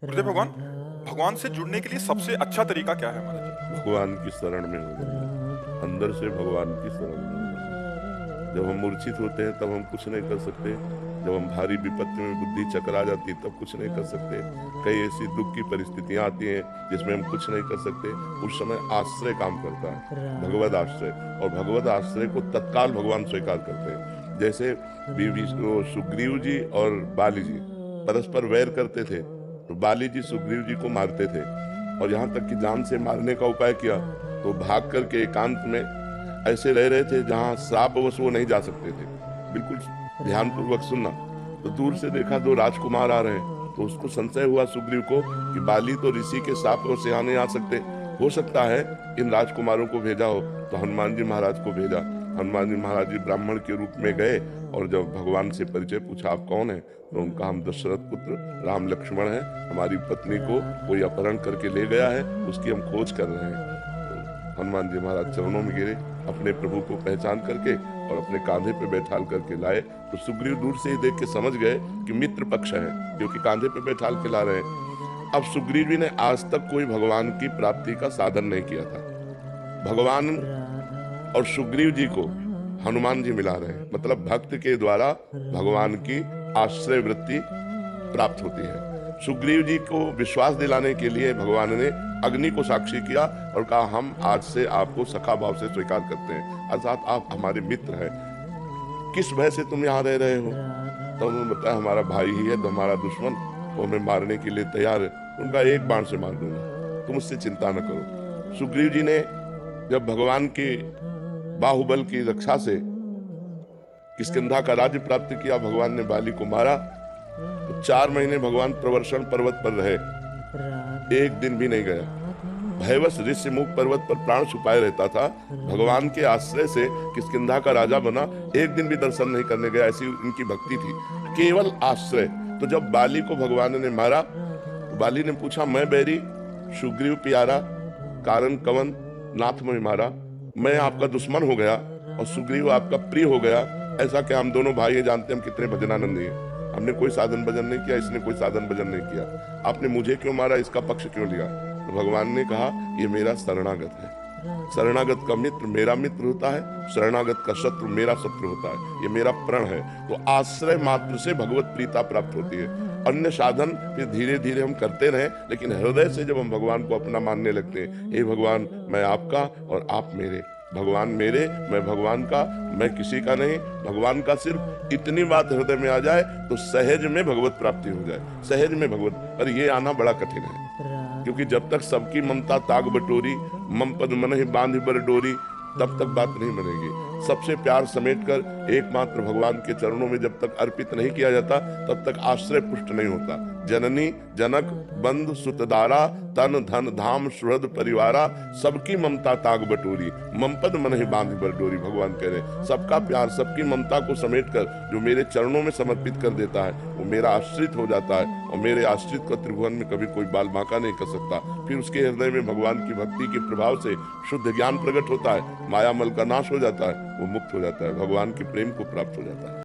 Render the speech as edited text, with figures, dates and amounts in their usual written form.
गुरुदेव भगवान, भगवान से जुड़ने के लिए सबसे अच्छा तरीका क्या है हमारे लिए? भगवान की शरण में हो जाना, अंदर से भगवान की शरण में हो जाना। जब हम मूर्छित होते हैं तब हम कुछ नहीं कर सकते। जब हम भारी विपत्ति में बुद्धि चकरा जाती है तब कुछ नहीं कर सकते। कई ऐसी दुख की परिस्थितियां आती हैं जिसमें हम कुछ नहीं कर सकते। उस समय आश्रय काम करता है, भगवत आश्रय। और भगवत आश्रय को तत्काल भगवान स्वीकार करते हैं। जैसे सुग्रीव जी और बाली जी परस्पर वैर करते थे, तो बाली जी सुग्रीव जी को मारते थे और यहाँ तक कि जान से मारने का उपाय किया। तो भाग करके एकांत में ऐसे रह रहे थे जहाँ श्रापवश वो नहीं जा सकते थे। बिल्कुल ध्यानपूर्वक सुनना। तो दूर से देखा दो राजकुमार आ रहे हैं, तो उसको संशय हुआ सुग्रीव को कि बाली तो ऋषि के श्रापवश यहाँ नहीं आ सकते, हो सकता है इन राजकुमारों को भेजा हो। तो हनुमान जी महाराज को भेजा। हनुमान जी महाराज जी ब्राह्मण के रूप में गए और जब भगवान से परिचय पूछा, आप कौन है? तो उनका, हम दशरथ पुत्र राम लक्ष्मण है, हमारी पत्नी को कोई अपहरण करके ले गया है, उसकी हम खोज कर रहे हैं। तो हनुमान जी महाराज चरणों में गिरे, अपने प्रभु को पहचान करके और अपने कांधे पे बैठाल करके लाए। तो सुग्रीव दूर से ही देख के समझ गए कि मित्र पक्ष है, क्योंकि कांधे पे बैठाल के ला रहे हैं। अब सुग्रीव जी ने आज तक कोई भगवान की प्राप्ति का साधन नहीं किया था। भगवान और सुग्रीव जी को हनुमान जी मिला रहे हैं, मतलब भक्त के द्वारा भगवान की आश्रय वृत्ति प्राप्त होती है। सुग्रीव जी को विश्वास दिलाने के लिए भगवान ने अग्नि को साक्षी किया और कहा, हम आज से आपको सखा भाव से स्वीकार करते हैं, अर्थात आप हमारे मित्र हैं। किस भय से तुम यहाँ रह रहे हो? तो उन्होंने बताया, हमारा भाई ही है तो हमारा दुश्मन, वो हमें मारने के लिए तैयार है, उनका एक बाण से मार दूंगा, तुम उससे चिंता न करो। सुग्रीव जी ने जब भगवान के बाहुबल की रक्षा से किष्किंधा का राज्य प्राप्त किया, भगवान ने बाली को मारा, तो 4 महीने भगवान प्रवर्षण पर्वत पर रहे, एक दिन भी नहीं गया। भयवश ऋषिमुख पर्वत पर प्राण छुपाए रहता था। भगवान के आश्रय से किष्किंधा का राजा बना, एक दिन भी दर्शन नहीं करने गया, ऐसी उनकी भक्ति थी, केवल आश्रय। तो जब बाली को भगवान ने मारा, तो बाली ने पूछा, मैं बैरी सुग्रीव प्यारा, कारण कवन नाथ में मारा, मैं आपका दुश्मन हो गया और सुग्रीव आपका प्रिय हो गया, ऐसा क्या? हम दोनों भाई जानते हम कितने भजनानंदी हैं, हमने कोई साधन भजन नहीं किया, इसने कोई साधन भजन नहीं किया, आपने मुझे क्यों मारा, इसका पक्ष क्यों लिया? तो भगवान ने कहा, ये मेरा शरणागत है, शरणागत का मित्र मेरा मित्र होता है, शरणागत का शत्रु मेरा शत्रु होता है, ये मेरा प्रण है। तो आश्रय मात्र से भगवत प्रीता प्राप्त होती है। अन्य साधन फिर धीरे धीरे हम करते रहे, लेकिन हृदय से जब हम भगवान को अपना मानने लगते हैं, हे भगवान मैं आपका और आप मेरे, भगवान मेरे मैं भगवान का, मैं किसी का नहीं, भगवान का, सिर्फ इतनी बात हृदय में आ जाए तो सहज में भगवत प्राप्ति हो जाए, सहज में भगवत। पर ये आना बड़ा कठिन है, क्योंकि जब तक सबकी ममता ताग बटोरी, मम पद मन ही बांध बर डोरी, तब तक बात नहीं बनेगी। सबसे प्यार समेटकर एकमात्र भगवान के चरणों में जब तक अर्पित नहीं किया जाता, तब तक आश्रय पुष्ट नहीं होता। जननी जनक बंधु सुतदारा, तन धन धाम सुहृद परिवारा, सबकी ममता ताग बटोरी, मम पद मन ही बांध बर डोरी। भगवान कह रहे, सबका प्यार, सबकी ममता को समेटकर जो मेरे चरणों में समर्पित कर देता है, वो मेरा आश्रित हो जाता है, और मेरे आश्रित को त्रिभुवन में कभी कोई बाल बांका नहीं कर सकता। फिर उसके हृदय में भगवान की भक्ति के प्रभाव से शुद्ध ज्ञान प्रकट होता है, माया मल का नाश हो जाता है, वो मुक्त हो जाता है, भगवान के प्रेम को प्राप्त हो जाता है।